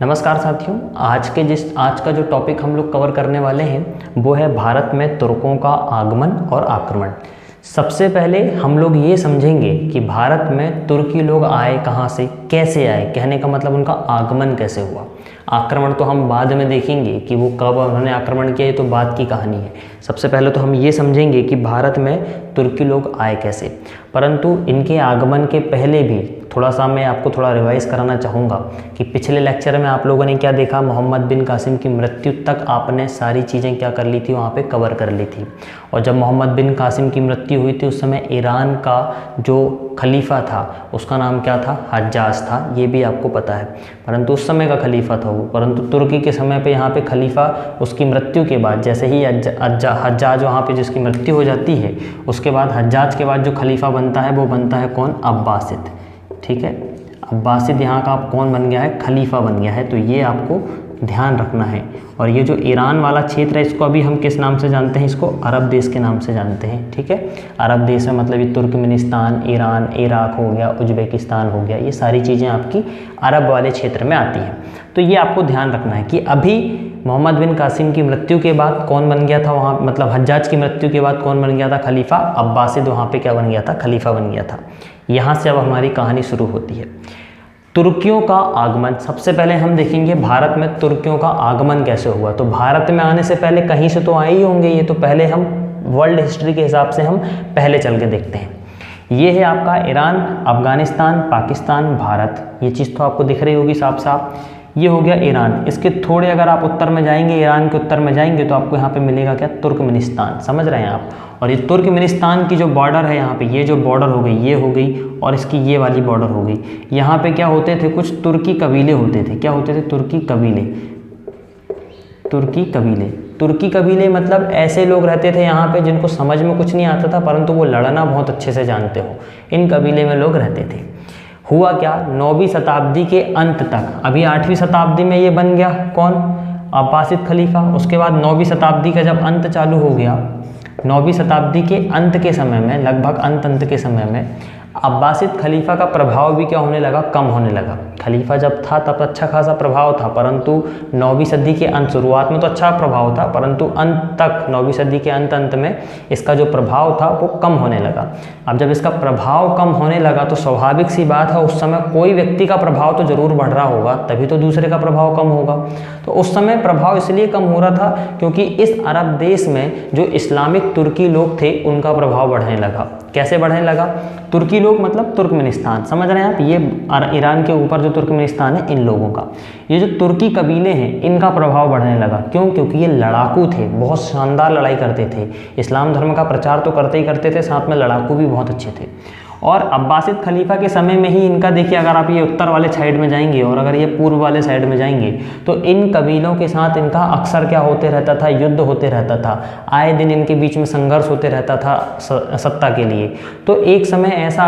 नमस्कार साथियों, आज का जो टॉपिक हम लोग कवर करने वाले हैं वो है भारत में तुर्कों का आगमन और आक्रमण। सबसे पहले हम लोग ये समझेंगे कि भारत में तुर्की लोग आए कहाँ से, कैसे आए, कहने का मतलब उनका आगमन कैसे हुआ। आक्रमण तो हम बाद में देखेंगे कि वो कब उन्होंने आक्रमण किया, ये तो बाद की कहानी है। सबसे पहले तो हम ये समझेंगे कि भारत में तुर्की लोग आए कैसे। परंतु इनके आगमन के पहले भी मैं आपको रिवाइज़ कराना चाहूँगा कि पिछले लेक्चर में आप लोगों ने क्या देखा, मोहम्मद बिन कासिम की मृत्यु तक आपने सारी चीज़ें क्या कर ली थी, वहाँ पे कवर कर ली थी। और जब मोहम्मद बिन कासिम की मृत्यु हुई थी उस समय ईरान का जो खलीफा था उसका नाम क्या था, हज्जाज था, ये भी आपको पता है। परंतु उस समय का खलीफा था वो, परंतु तुर्की के समय पे यहाँ पे खलीफा उसकी मृत्यु के बाद, जैसे ही हज्जाज वहाँ पे जिसकी मृत्यु हो जाती है उसके बाद हज्जाज के बाद जो खलीफा बनता है वो बनता है कौन, अब्बासिद। ठीक है, अब्बासिद यहाँ का आप कौन बन गया है, खलीफा बन गया है। तो ये आपको ध्यान रखना है। और ये जो ईरान वाला क्षेत्र है इसको अभी हम किस नाम से जानते हैं, इसको अरब देश के नाम से जानते हैं। ठीक है, अरब देश में मतलब ये तुर्कमेनिस्तान, ईरान, इराक हो गया, उज्बेकिस्तान हो गया, ये सारी चीज़ें आपकी अरब वाले क्षेत्र में आती हैं। तो ये आपको ध्यान रखना है कि अभी मोहम्मद बिन कासिम की मृत्यु के बाद कौन बन गया था वहाँ, मतलब हज्जाज की मृत्यु के बाद कौन बन गया था, खलीफा। अब्बासिद वहाँ पे क्या बन गया था, खलीफा बन गया था। यहाँ से अब हमारी कहानी शुरू होती है। तुर्कियों का आगमन, सबसे पहले हम देखेंगे भारत में तुर्कियों का आगमन कैसे हुआ। तो भारत में आने से पहले कहीं से तो आए ही होंगे, ये तो पहले हम वर्ल्ड हिस्ट्री के हिसाब से हम पहले चल के देखते हैं। ये है आपका ईरान, अफगानिस्तान, पाकिस्तान, भारत, ये चीज़ तो आपको दिख रही होगी साफ साफ। ये हो गया ईरान। इसके थोड़े अगर आप उत्तर में जाएंगे, ईरान के उत्तर में जाएंगे तो आपको यहाँ पे मिलेगा क्या, तुर्कमेनिस्तान। समझ रहे हैं आप। और ये तुर्कमेनिस्तान की जो बॉर्डर है यहाँ पे, ये जो बॉर्डर हो गई ये हो गई, और इसकी ये वाली बॉर्डर हो गई। यहाँ पे क्या होते थे, कुछ तुर्की कबीले होते थे। क्या होते थे, तुर्की कबीले। तुर्की कबीले, तुर्की कबीले मतलब ऐसे लोग रहते थे यहाँ पे जिनको समझ में कुछ नहीं आता था परंतु वो लड़ना बहुत अच्छे से जानते हो, इन कबीले में लोग रहते थे। हुआ क्या, 9वीं शताब्दी के अंत तक, अभी 8वीं शताब्दी में ये बन गया कौन, अब्बासिद खलीफा। उसके बाद 9वीं शताब्दी का जब अंत चालू हो गया, 9वीं शताब्दी के अंत के समय में, लगभग अंत के समय में अब्बासिद खलीफा का प्रभाव भी क्या होने लगा, कम होने लगा। खलीफा जब था तब अच्छा खासा प्रभाव था, परंतु 9वीं सदी के अंत, शुरुआत में तो अच्छा प्रभाव था परंतु अंत तक, 9वीं सदी के अंत में इसका जो प्रभाव था वो कम होने लगा। अब जब इसका प्रभाव कम होने लगा तो स्वाभाविक सी बात है उस समय कोई व्यक्ति का प्रभाव तो जरूर बढ़ रहा होगा, तभी तो दूसरे का प्रभाव कम होगा। तो उस समय प्रभाव इसलिए कम हो रहा था क्योंकि इस अरब देश में जो इस्लामिक तुर्की लोग थे उनका प्रभाव बढ़ने लगा। कैसे बढ़ने लगा, तुर्की लोग मतलब तुर्कमेनिस्तान, समझ रहे हैं आप। ये ईरान के ऊपर जो तुर्कमेनिस्तान है इन लोगों का, ये जो तुर्की कबीले हैं इनका प्रभाव बढ़ने लगा। क्यों, क्योंकि ये लड़ाकू थे, बहुत शानदार लड़ाई करते थे, इस्लाम धर्म का प्रचार तो करते ही करते थे, साथ में लड़ाकू भी बहुत अच्छे थे। और अब्बासिद खलीफा के समय में ही इनका देखिए, अगर आप ये उत्तर वाले साइड में जाएंगे और अगर ये पूर्व वाले साइड में जाएंगे तो इन कबीलों के साथ इनका अक्सर क्या होते रहता था, युद्ध होते रहता था। आए दिन इनके बीच में संघर्ष होते रहता था सत्ता के लिए। तो एक समय ऐसा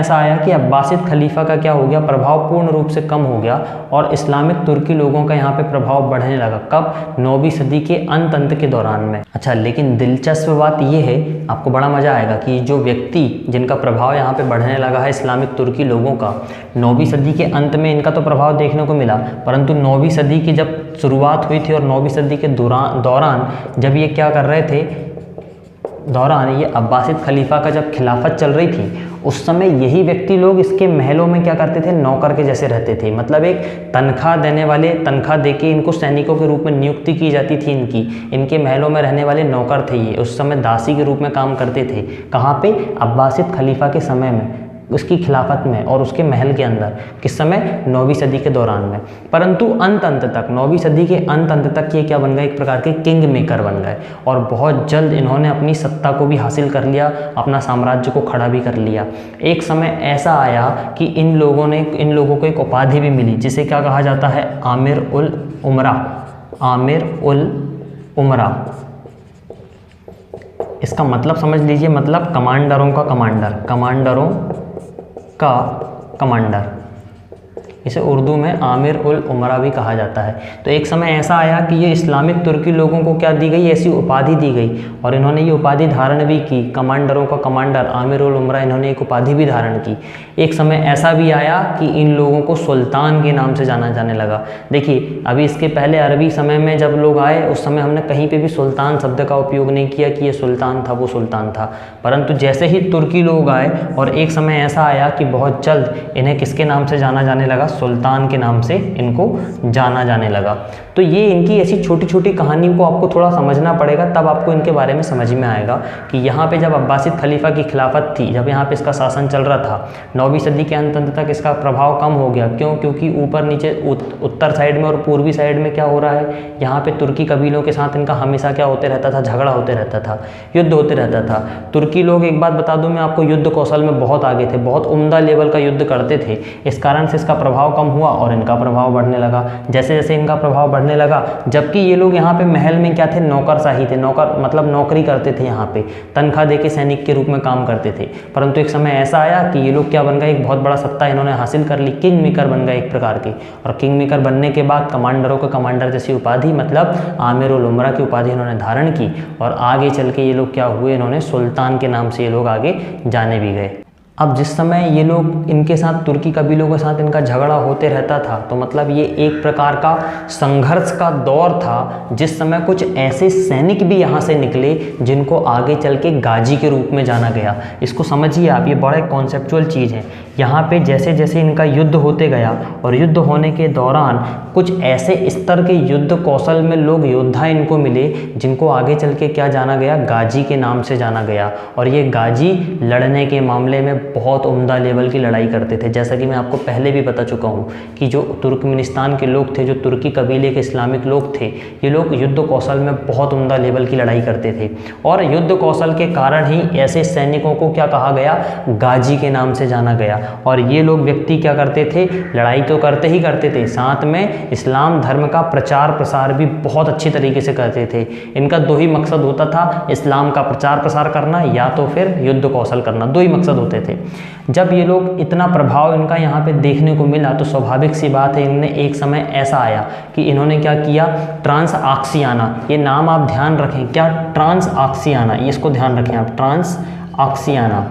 आया कि अब्बासिद खलीफा का क्या हो गया, प्रभाव पूर्ण रूप से कम हो गया और इस्लामिक तुर्की लोगों का यहाँ पे प्रभाव बढ़ने लगा। कब, 9वीं सदी के अंत के दौरान में। अच्छा, लेकिन दिलचस्प बात ये है, आपको बड़ा मजा आएगा कि जो व्यक्ति जिनका प्रभाव यहाँ पे बढ़ने लगा है इस्लामिक तुर्की लोगों का, 9वीं सदी के अंत में इनका तो प्रभाव देखने को मिला, परंतु 9वीं सदी की जब शुरुआत हुई थी और 9वीं सदी के दौरान जब ये क्या कर रहे थे, ये अब्बासिद खलीफा का जब खिलाफत चल रही थी उस समय यही व्यक्ति लोग इसके महलों में क्या करते थे, नौकर के जैसे रहते थे। मतलब एक तनख्वाह देने वाले, तनख्वाह देके इनको सैनिकों के रूप में नियुक्ति की जाती थी इनके महलों में रहने वाले नौकर थे ये, उस समय दासी के रूप में काम करते थे। कहाँ पे, अब्बासिद खलीफा के समय में, उसकी खिलाफत में और उसके महल के अंदर। किस समय, 9वीं सदी के दौरान में। परंतु अंत तक, 9वीं सदी के अंत तक ये क्या बन गए, एक प्रकार के किंग मेकर बन गए और बहुत जल्द इन्होंने अपनी सत्ता को भी हासिल कर लिया, अपना साम्राज्य को खड़ा भी कर लिया। एक समय ऐसा आया कि इन लोगों को एक उपाधि भी मिली जिसे क्या कहा जाता है, आमिर उल उमरा। आमिर उल उमरा, इसका मतलब समझ लीजिए, मतलब कमांडरों का कमांडर, कमांडरों का कमांडर। इसे उर्दू में आमिर उल उमरा भी कहा जाता है। तो एक समय ऐसा आया कि ये इस्लामिक तुर्की लोगों को क्या दी गई, ऐसी उपाधि दी गई और इन्होंने ये उपाधि धारण भी की। कमांडरों का कमांडर आमिर उल उमरा, इन्होंने एक उपाधि भी धारण की। एक समय ऐसा भी आया कि इन लोगों को सुल्तान के नाम से जाना जाने लगा। देखिए, अभी इसके पहले अरबी समय में जब लोग आए उस समय हमने कहीं पे भी सुल्तान शब्द का उपयोग नहीं किया कि ये सुल्तान था, वो सुल्तान था। परंतु जैसे ही तुर्की लोग आए और एक समय ऐसा आया कि बहुत जल्द इन्हें किसके नाम से जाना जाने लगा, सुल्तान के नाम से इनको जाना जाने लगा। तो ये इनकी ऐसी छोटी छोटी कहानियों को आपको थोड़ा समझना पड़ेगा, तब आपको इनके बारे में समझ में आएगा कि यहाँ पे जब अब्बासिद खलीफा की खिलाफत थी, जब यहाँ पे इसका शासन चल रहा था, 9वीं सदी के अंत तक इसका प्रभाव कम हो गया। क्यों? क्योंकि ऊपर नीचे उत्तर साइड में और पूर्वी साइड में क्या हो रहा है, यहाँ पे तुर्की कबीलों के साथ इनका हमेशा क्या होते रहता था, झगड़ा होते रहता था, युद्ध होते रहता था। तुर्की लोग, एक बात बता दूं मैं आपको, युद्ध कौशल में बहुत आगे थे, बहुत उम्दा लेवल का युद्ध करते थे। इस कारण से इसका प्रभाव कम हुआ और इनका प्रभाव बढ़ने लगा। जैसे जैसे इनका प्रभाव बढ़ने लगा, जबकि ये लोग यहाँ पे महल में क्या थे, नौकरशाही थे, नौकर मतलब नौकरी करते थे, यहाँ पे तनख्वाह देके सैनिक के रूप में काम करते थे। परंतु एक समय ऐसा आया कि ये लोग क्या बन गए, एक बहुत बड़ा सत्ता इन्होंने हासिल कर ली, किंग मेकर बन गए एक प्रकार के। और किंग मेकर बनने के बाद कमांडरों का कमांडर जैसी उपाधि, मतलब आमिर उल उमरा की उपाधि इन्होंने धारण की और आगे चल के ये लोग क्या हुए, इन्होंने सुल्तान के नाम से ये लोग आगे जाने भी गए। अब जिस समय ये लोग, इनके साथ तुर्की कबीलों के साथ इनका झगड़ा होते रहता था, तो मतलब ये एक प्रकार का संघर्ष का दौर था, जिस समय कुछ ऐसे सैनिक भी यहाँ से निकले जिनको आगे चल के गाजी के रूप में जाना गया। इसको समझिए आप, ये बड़ा कॉन्सेप्चुअल चीज़ है। यहाँ पे जैसे जैसे इनका युद्ध होते गया और युद्ध होने के दौरान कुछ ऐसे स्तर के युद्ध कौशल में लोग, योद्धा इनको मिले जिनको आगे चल के क्या जाना गया, गाजी के नाम से जाना गया। और ये गाजी लड़ने के मामले में बहुत उम्दा लेवल की लड़ाई करते थे। जैसा कि मैं आपको पहले भी बता चुका हूँ कि जो तुर्कमेनिस्तान के लोग थे, जो तुर्की कबीले के इस्लामिक लोग थे, ये लोग युद्ध कौशल में बहुत उम्दा लेवल की लड़ाई करते थे। और युद्ध कौशल के कारण ही ऐसे सैनिकों को क्या कहा गया, गाजी के नाम से जाना गया। और ये लोग व्यक्ति क्या करते थे, लड़ाई तो करते ही करते थे, साथ में इस्लाम धर्म का प्रचार प्रसार भी बहुत अच्छी तरीके से करते थे। इनका दो ही मकसद होता था, इस्लाम का प्रचार प्रसार करना या तो फिर युद्ध कौशल करना, दो ही मकसद होते थे। जब ये लोग, इतना प्रभाव इनका यहाँ पे देखने को मिला, तो स्वाभाविक सी बात है, इनने एक समय ऐसा आया कि इन्होंने क्या किया, ट्रांस आक्सियाना, ये नाम आप ध्यान रखें, क्या, ट्रांस आक्सियाना, इसको ध्यान रखें आप, ट्रांस आक्सियाना।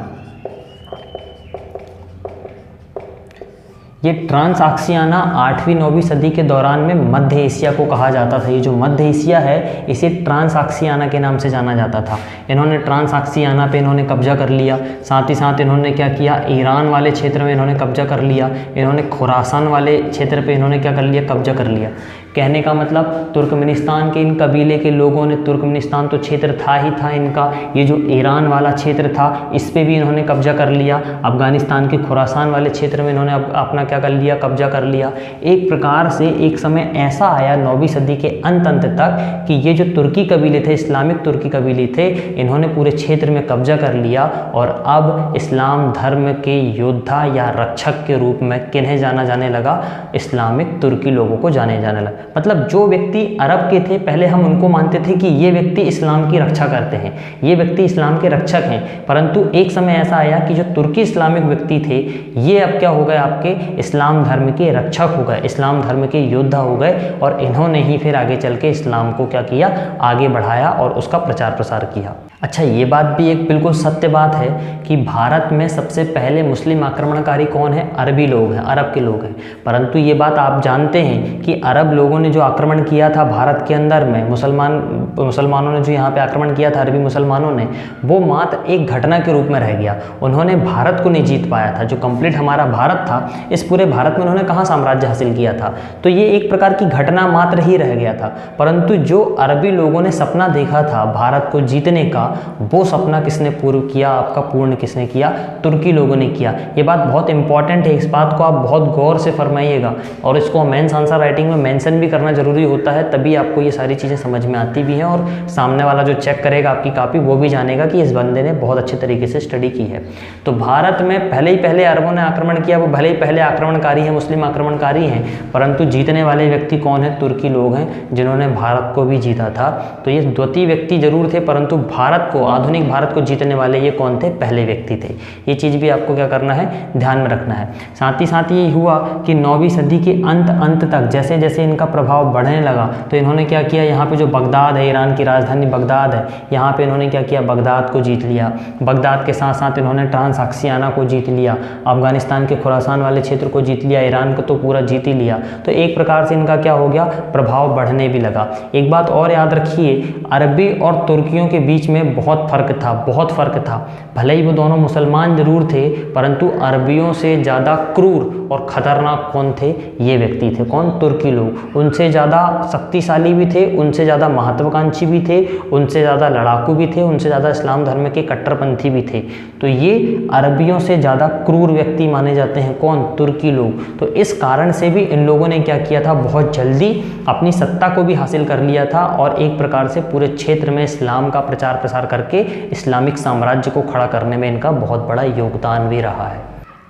ये ट्रांस आक्सियाना 8वीं 9वीं सदी के दौरान में मध्य एशिया को कहा जाता था। ये जो मध्य एशिया है, इसे ट्रांस आक्सियाना के नाम से जाना जाता था। इन्होंने ट्रांस आक्सियाना पे इन्होंने कब्जा कर लिया। साथ ही साथ इन्होंने क्या किया, ईरान वाले क्षेत्र में इन्होंने कब्जा कर लिया। इन्होंने खुरासान वाले क्षेत्र पे इन्होंने क्या कर लिया, कब्जा कर लिया। कहने का मतलब, तुर्कमेनिस्तान के इन कबीले के लोगों ने, तुर्कमेनिस्तान तो क्षेत्र था ही था इनका, ये जो ईरान वाला क्षेत्र था इस पे भी इन्होंने कब्जा कर लिया। अफगानिस्तान के खुरासान वाले क्षेत्र में इन्होंने अपना क्या कर लिया, कब्जा कर लिया। एक प्रकार से एक समय ऐसा आया 9वीं सदी के अंत तक कि ये जो तुर्की कबीले थे, इस्लामिक तुर्की कबीले थे, इन्होंने पूरे क्षेत्र में कब्जा कर लिया। और अब इस्लाम धर्म के योद्धा या रक्षक के रूप में किन्हें जाना जाने लगा, इस्लामिक तुर्की लोगों को जाने लगा। मतलब जो व्यक्ति अरब के थे, पहले हम उनको मानते थे कि ये व्यक्ति इस्लाम की रक्षा करते हैं, ये व्यक्ति इस्लाम के रक्षक हैं। परंतु एक समय ऐसा आया कि जो तुर्की इस्लामिक व्यक्ति थे, ये अब क्या हो गए, आपके इस्लाम धर्म के रक्षक हो गए, इस्लाम धर्म के योद्धा हो गए। और इन्होंने ही फिर आगे चल के इस्लाम को क्या किया, आगे बढ़ाया और उसका प्रचार प्रसार किया। अच्छा, ये बात भी एक बिल्कुल सत्य बात है कि भारत में सबसे पहले मुस्लिम आक्रमणकारी कौन है, अरबी लोग हैं, अरब के लोग हैं। परंतु ये बात आप जानते हैं कि अरब लोगों ने जो आक्रमण किया था भारत के अंदर में, मुसलमानों ने जो यहाँ पे आक्रमण किया था, अरबी मुसलमानों ने, वो मात्र एक घटना के रूप में रह गया। उन्होंने भारत को नहीं जीत पाया था। जो कंप्लीट हमारा भारत था, इस पूरे भारत में उन्होंने कहाँ साम्राज्य हासिल किया था, तो ये एक प्रकार की घटना मात्र ही रह गया था। परंतु जो अरबी लोगों ने सपना देखा था भारत को जीतने का, वो सपना किसने पूर्ण किया, आपका पूर्ण किसने किया, तुर्की लोगों ने किया। ये बात बहुत इंपॉर्टेंट है, इस बात को आप बहुत गौर से फरमाइएगा और इसको मेंस आंसर राइटिंग में मेंशन भी करना जरूरी होता है, तभी आपको ये सारी चीज़ें समझ में आती भी हैं और सामने वाला जो चेक करेगा आपकी कॉपी, वो भी जानेगा कि इस बंदे ने बहुत अच्छे तरीके से स्टडी की है। तो भारत में पहले अरबों ने आक्रमण किया, वो भले ही पहले आक्रमणकारी हैं, मुस्लिम आक्रमणकारी हैं, परंतु जीतने वाले व्यक्ति कौन है, तुर्की लोग हैं, जिन्होंने भारत को भी जीता था। तो ये द्वितीय व्यक्ति जरूर थे, परंतु भारत भारत को, आधुनिक भारत को जीतने वाले ये कौन थे, पहले व्यक्ति थे। ये चीज़ भी आपको क्या करना है, ध्यान में रखना है। साथ ही साथ ये हुआ कि 9वीं सदी के अंत तक जैसे जैसे इनका प्रभाव बढ़ने लगा तो इन्होंने क्या किया, यहाँ पे जो बगदाद है, ईरान की राजधानी बगदाद है, यहाँ पे इन्होंने क्या किया, बगदाद को जीत लिया। बगदाद के साथ साथ इन्होंने ट्रांसआक्सियाना को जीत लिया, अफगानिस्तान के खुरासान वाले क्षेत्र को जीत लिया, ईरान को तो पूरा जीत ही लिया। तो एक प्रकार से इनका क्या हो गया, प्रभाव बढ़ने भी लगा। एक बात और याद रखिए, अरबी और तुर्कियों के बीच में बहुत फ़र्क था, बहुत फ़र्क था। भले ही वो दोनों मुसलमान जरूर थे, परंतु अरबियों से ज़्यादा क्रूर और ख़तरनाक कौन थे, ये व्यक्ति थे। कौन, तुर्की लोग। उनसे ज़्यादा शक्तिशाली भी थे, उनसे ज़्यादा महत्वाकांक्षी भी थे, उनसे ज़्यादा लड़ाकू भी थे, उनसे ज़्यादा इस्लाम धर्म के कट्टरपंथी भी थे। तो ये अरबियों से ज़्यादा क्रूर व्यक्ति माने जाते हैं। कौन, तुर्की लोग। तो इस कारण से भी इन लोगों ने क्या किया था, बहुत जल्दी अपनी सत्ता को भी हासिल कर लिया था और एक प्रकार से पूरे क्षेत्र में इस्लाम का प्रचार प्रसार करके इस्लामिक साम्राज्य को खड़ा करने में इनका बहुत बड़ा योगदान भी रहा है।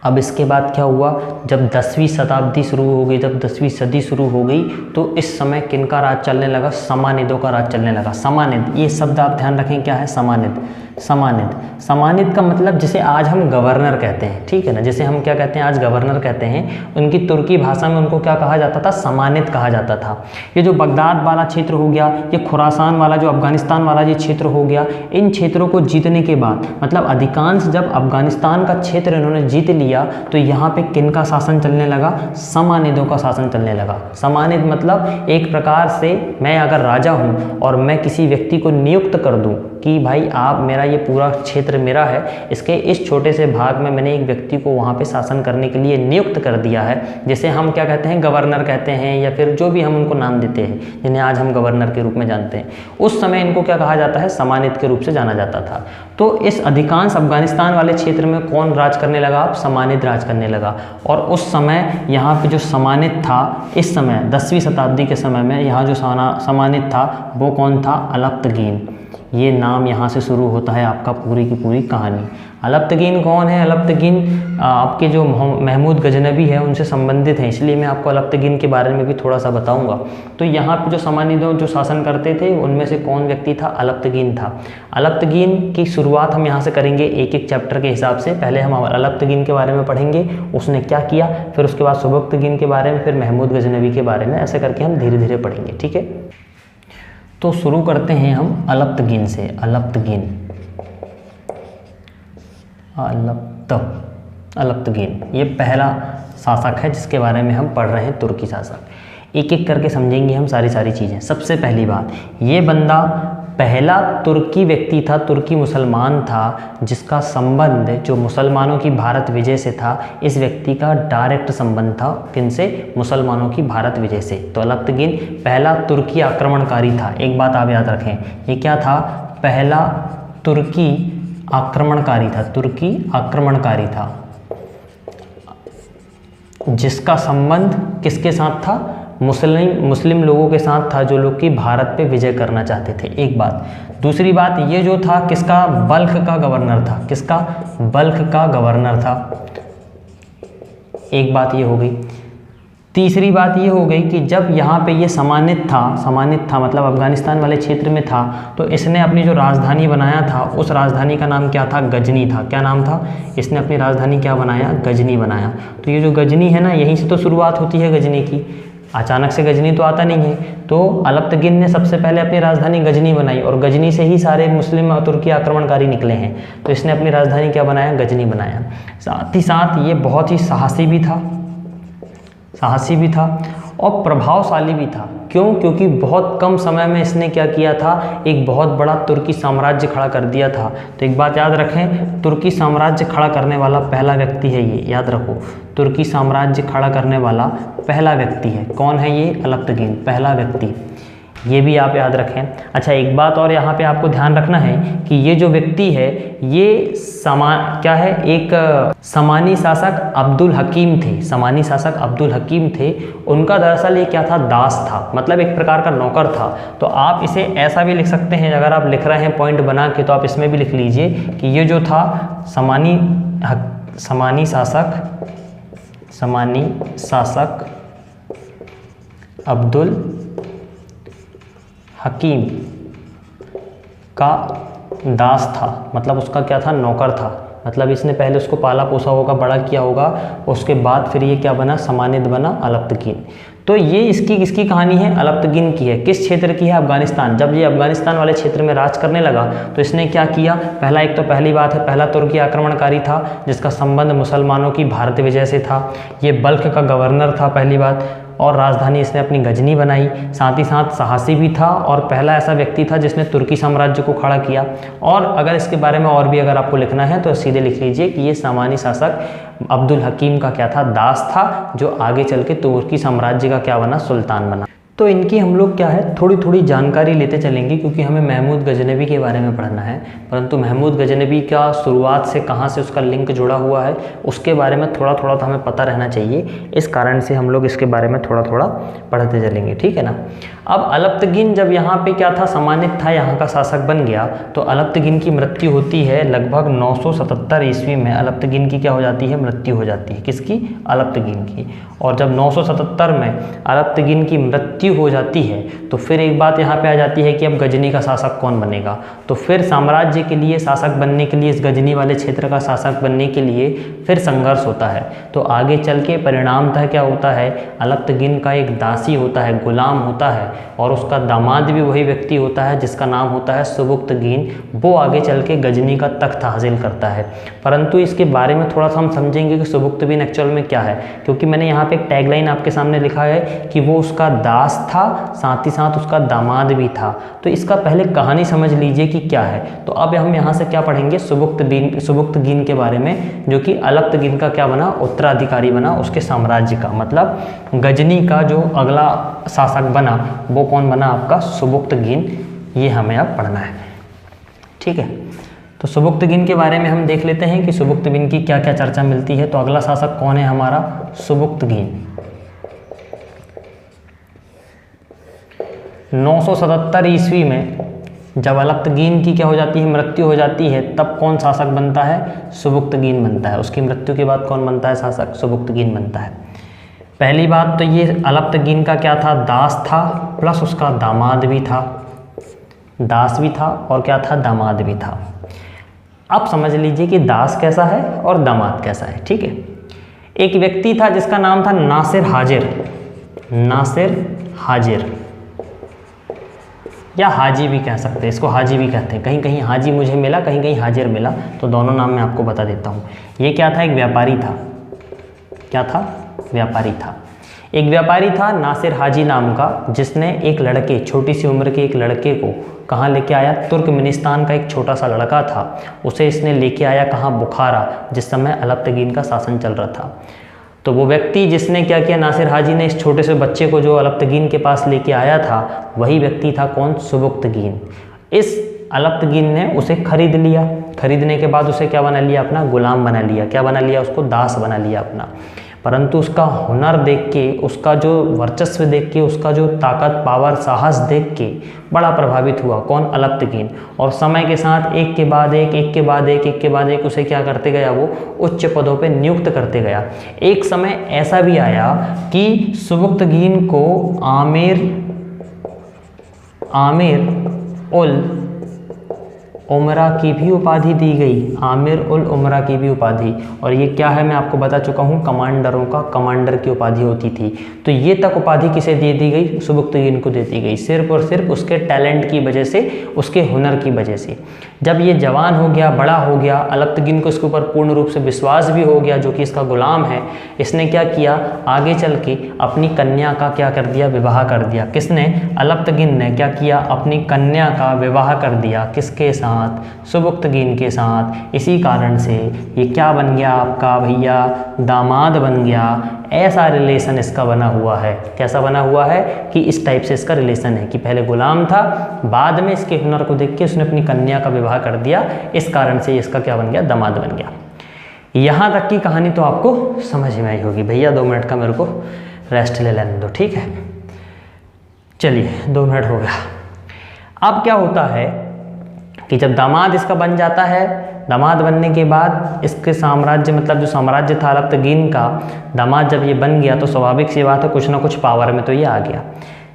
अब इसके बाद क्या हुआ, जब 10वीं शताब्दी शुरू हो गई, जब 10वीं सदी शुरू हो गई, तो इस समय किनका राज चलने लगा, समानिदों का राज चलने लगा। समानिद, ये शब्द आप ध्यान रखें क्या है, समानिद। समानिद, समानिद का मतलब जिसे आज हम गवर्नर कहते हैं, ठीक है ना, जैसे हम क्या कहते हैं, आज गवर्नर कहते हैं, उनकी तुर्की भाषा में उनको क्या कहा जाता था, समानिद कहा जाता था। ये जो बगदाद वाला क्षेत्र हो गया, ये खुरासान वाला, जो अफगानिस्तान वाला ये क्षेत्र हो गया, इन क्षेत्रों को जीतने के बाद, मतलब अधिकांश जब अफगानिस्तान का क्षेत्र इन्होंने जीत लिया तो यहाँ पे किनका शासन चलने लगा, समानिदों का शासन चलने लगा। समानिद मतलब एक प्रकार से मैं अगर राजा हूँ और मैं किसी व्यक्ति को नियुक्त कर दूँ कि भाई आप, मेरा ये पूरा क्षेत्र मेरा है, इसके इस छोटे से भाग में मैंने एक व्यक्ति को वहाँ पे शासन करने के लिए नियुक्त कर दिया है, जिसे हम क्या कहते हैं, गवर्नर कहते हैं, या फिर जो भी हम उनको नाम देते हैं, जिन्हें आज हम गवर्नर के रूप में जानते हैं। उस समय इनको क्या कहा जाता है, समानिद के रूप से जाना जाता था। तो इस अधिकांश अफगानिस्तान वाले क्षेत्र में कौन राज करने लगा, अब समानिद राज करने लगा। और उस समय यहाँ पे जो समानिद था, इस समय 10वीं शताब्दी के समय में यहाँ जो समानिद था वो कौन था, अलप्तगीन। ये नाम यहाँ से शुरू होता है आपका पूरी की पूरी कहानी। अलप्तगीन कौन है, अलप्तगीन आपके जो महमूद गजनबी है उनसे संबंधित हैं, इसलिए मैं आपको अलप्तगीन के बारे में भी थोड़ा सा बताऊंगा। तो यहाँ पे जो समानिदों जो शासन करते थे उनमें से कौन व्यक्ति था, अलप्तगीन था। अलप्तगीन की शुरुआत हम यहाँ से करेंगे एक एक चैप्टर के हिसाब से। पहले हम अलप्तगीन के बारे में पढ़ेंगे, उसने क्या किया, फिर उसके बाद सुबक्तगीन के बारे में, फिर महमूद गजनबी के बारे में, ऐसे करके हम धीरे धीरे पढ़ेंगे, ठीक है। तो शुरू करते हैं हम अलप्तगीन से। अलप्तगीन ये पहला शासक है जिसके बारे में हम पढ़ रहे हैं, तुर्की शासक। एक एक करके समझेंगे हम सारी चीज़ें। सबसे पहली बात, ये बंदा पहला तुर्की व्यक्ति था, तुर्की मुसलमान था, जिसका संबंध जो मुसलमानों की भारत विजय से था। इस व्यक्ति का डायरेक्ट संबंध था किनसे, मुसलमानों की भारत विजय से। तो अलप्तगीन पहला तुर्की आक्रमणकारी था। एक बात आप याद रखें, ये क्या था, पहला तुर्की आक्रमणकारी था, तुर्की आक्रमणकारी था, जिसका संबंध किसके साथ था, मुस्लिम लोगों के साथ था, जो लोग कि भारत पे विजय करना चाहते थे। एक बात। दूसरी बात, ये जो था किसका, बल्ख का गवर्नर था, किसका, बल्ख का गवर्नर था। एक बात ये हो गई। तीसरी बात ये हो गई कि जब यहाँ पे ये समानिद था मतलब अफगानिस्तान वाले क्षेत्र में था, तो इसने अपनी जो राजधानी बनाया था, उस राजधानी का नाम क्या था, गजनी था। क्या नाम था, इसने अपनी राजधानी क्या बनाया, गजनी बनाया। तो ये जो गजनी है ना, यहीं से तो शुरुआत होती है गजनी की, अचानक से गजनी तो आता नहीं है। तो अलप्तगीन ने सबसे पहले अपनी राजधानी गजनी बनाई, और गजनी से ही सारे मुस्लिम और तुर्की आक्रमणकारी निकले हैं। तो इसने अपनी राजधानी क्या बनाया, गजनी बनाया। साथ ही साथ ये बहुत ही साहसी भी था और प्रभावशाली भी था। क्यों, क्योंकि बहुत कम समय में इसने क्या किया था, एक बहुत बड़ा तुर्की साम्राज्य खड़ा कर दिया था। तो एक बात याद रखें, तुर्की साम्राज्य खड़ा करने वाला पहला व्यक्ति है ये, याद रखो, तुर्की साम्राज्य खड़ा करने वाला पहला व्यक्ति है। कौन है ये, अलप्तगीन, पहला व्यक्ति, ये भी आप याद रखें। अच्छा, एक बात और यहाँ पे आपको ध्यान रखना है कि ये जो व्यक्ति है, ये क्या है, एक समानी शासक अब्दुल हकीम थे, समानी शासक अब्दुल हकीम थे। उनका दरअसल ये क्या था, दास था, मतलब एक प्रकार का नौकर था। तो आप इसे ऐसा भी लिख सकते हैं, अगर आप लिख रहे हैं पॉइंट बना के, तो आप इसमें भी लिख लीजिए कि ये जो था समानी शासक अब्दुल हकीम का दास था, मतलब उसका क्या था, नौकर था। मतलब इसने पहले उसको पाला पोसा होगा, बड़ा किया होगा, उसके बाद फिर ये क्या बना, समानिध बना, अलप्तकीन। तो ये इसकी कहानी है, अलप्तकीन की है। किस क्षेत्र की है, अफगानिस्तान। जब ये अफगानिस्तान वाले क्षेत्र में राज करने लगा तो इसने क्या किया, पहली बात है, पहला तुर्की आक्रमणकारी था जिसका संबंध मुसलमानों की भारत विजय से था। ये बल्ख का गवर्नर था पहली बात, और राजधानी इसने अपनी गजनी बनाई। साथ ही साथ साहसी भी था और पहला ऐसा व्यक्ति था जिसने तुर्की साम्राज्य को खड़ा किया। और अगर इसके बारे में और भी अगर आपको लिखना है तो सीधे लिख लीजिए कि ये सामानी शासक अब्दुल हकीम का क्या था, दास था, जो आगे चल के तुर्की साम्राज्य का क्या बना, सुल्तान बना। तो इनकी हम लोग क्या है, थोड़ी थोड़ी जानकारी लेते चलेंगे, क्योंकि हमें महमूद गजनवी के बारे में पढ़ना है। परंतु महमूद गजनवी का शुरुआत से कहाँ से उसका लिंक जुड़ा हुआ है उसके बारे में थोड़ा थोड़ा तो हमें पता रहना चाहिए। इस कारण से हम लोग इसके बारे में थोड़ा थोड़ा पढ़ते चलेंगे, ठीक है ना। अब अलप्तकीन जब यहाँ पे क्या था, सम्मानित था, यहाँ का शासक बन गया, तो अलप्तकीन की मृत्यु होती है लगभग 977 ईस्वी में। अलप्तकीन की क्या हो जाती है, मृत्यु हो जाती है। किसकी, अलप्तकीन की। और जब 977 में अलप्तकीन की मृत्यु हो जाती है तो फिर एक बात यहाँ पे आ जाती है कि अब गजनी का शासक कौन बनेगा। तो फिर साम्राज्य के लिए शासक बनने के लिए, इस गजनी वाले क्षेत्र का शासक बनने के लिए फिर संघर्ष होता है। तो आगे चल के परिणामतः क्या होता है, अलप्तकीन का एक दासी होता है, गुलाम होता है, और उसका दामाद भी वही व्यक्ति होता है जिसका नाम होता है सुबुक्तगीन। वो आगे चल के गजनी का तख्त हासिल करता है। परंतु इसके बारे में थोड़ा सा हम समझेंगे कि सुबुक्तगीन एक्चुअल में क्या है, क्योंकि मैंने यहाँ पे एक टैगलाइन आपके सामने लिखा है कि वो उसका दास था, साथ ही साथ उसका दामाद भी था। तो इसका पहले कहानी समझ लीजिए कि क्या है। तो अब हम यहाँ से क्या पढ़ेंगे, सुबुक्तगीन के बारे में, जो कि अलप्तकीन का क्या बना, उत्तराधिकारी बना, उसके साम्राज्य का। मतलब गजनी का जो अगला शासक बना वो कौन बना, आपका सुबुक्तगीन। ये हमें अब पढ़ना है, ठीक है। तो सुबुक्तगीन के बारे में हम देख लेते हैं कि सुबुक्तगीन की क्या क्या चर्चा मिलती है। तो अगला शासक कौन है हमारा, सुबुक्तगीन। 977 ईस्वी में जब अलप्तकीन की क्या हो जाती है, मृत्यु हो जाती है, तब कौन शासक बनता है, सुबुक्तगीन बनता है। उसकी मृत्यु के बाद कौन बनता है शासक, सुबुक्तगीन बनता है। पहली बात तो ये अलप्तकीन का क्या था, दास था, प्लस उसका दामाद भी था। दास भी था और क्या था, दामाद भी था। अब समझ लीजिए कि दास कैसा है और दामाद कैसा है, ठीक है। एक व्यक्ति था जिसका नाम था नासिर हाजिर। नासिर हाजिर या हाजी भी कह सकते हैं, इसको हाजी भी कहते हैं। कहीं कहीं हाजी मुझे मिला, कहीं कहीं हाजिर मिला, तो दोनों नाम मैं आपको बता देता हूँ। ये क्या था, एक व्यापारी था। क्या था, व्यापारी था। एक व्यापारी था नासिर हाजी नाम का, जिसने एक लड़के, छोटी सी उम्र के एक लड़के को कहाँ लेके आया, तुर्कमेनिस्तान का एक छोटा सा लड़का था, उसे इसने लेके आया कहाँ, बुखारा, जिस समय अलप्तकीन का शासन चल रहा था। तो वो व्यक्ति जिसने क्या किया, नासिर हाजी ने इस छोटे से बच्चे को जो अलप्तकीन के पास लेके आया था, वही व्यक्ति था कौन, सुबुक्तगीन। इस अलप्तकीन ने उसे खरीद लिया। खरीदने के बाद उसे क्या बना लिया, अपना गुलाम बना लिया। क्या बना लिया, उसको दास बना लिया अपना। परंतु उसका हुनर देख के, उसका जो वर्चस्व देख के, उसका जो ताकत, पावर, साहस देख के बड़ा प्रभावित हुआ कौन, अलप्तकीन। और समय के साथ एक के बाद एक, एक के बाद एक, एक के बाद एक उसे क्या करते गया, वो उच्च पदों पे नियुक्त करते गया। एक समय ऐसा भी आया कि सुबुक्तगीन को आमिर उल उमरा की भी उपाधि दी गई। आमिर उल उमरा की भी उपाधि। और ये क्या है, मैं आपको बता चुका हूँ, कमांडरों का कमांडर की उपाधि होती थी। तो ये तक उपाधि किसे दे दी गई, सुबुक्तगीन को दे दी गई, सिर्फ और सिर्फ उसके टैलेंट की वजह से, उसके हुनर की वजह से। जब ये जवान हो गया, बड़ा हो गया, अलप्तकीन को इसके ऊपर पूर्ण रूप से विश्वास भी हो गया, जो कि इसका गुलाम है, इसने क्या किया, आगे चल के अपनी कन्या का क्या कर दिया, विवाह कर दिया। किसने, अलप्तकीन ने क्या किया, अपनी कन्या का विवाह कर दिया। किसके साथ, सुबुक्तगीन के साथ। इसी कारण से ये क्या बन गया आपका भैया, दामाद बन गया। ऐसा रिलेशन इसका बना हुआ है। कैसा बना हुआ है कि इस टाइप से इसका रिलेशन है कि पहले गुलाम था, बाद में इसके हुनर को देख के उसने अपनी कन्या का विवाह कर दिया। इस कारण से इसका क्या बन गया, दामाद बन गया। यहाँ तक की कहानी तो आपको समझ में आई होगी। भैया 2 मिनट का मेरे को रेस्ट ले लेने दो, ठीक है। चलिए 2 मिनट हो गया। अब क्या होता है कि जब दामाद इसका बन जाता है, दामाद बनने के बाद इसके साम्राज्य, मतलब जो साम्राज्य था अलप्तकीन का, दामाद जब ये बन गया तो स्वाभाविक सी बात है कुछ ना कुछ पावर में तो ये आ गया।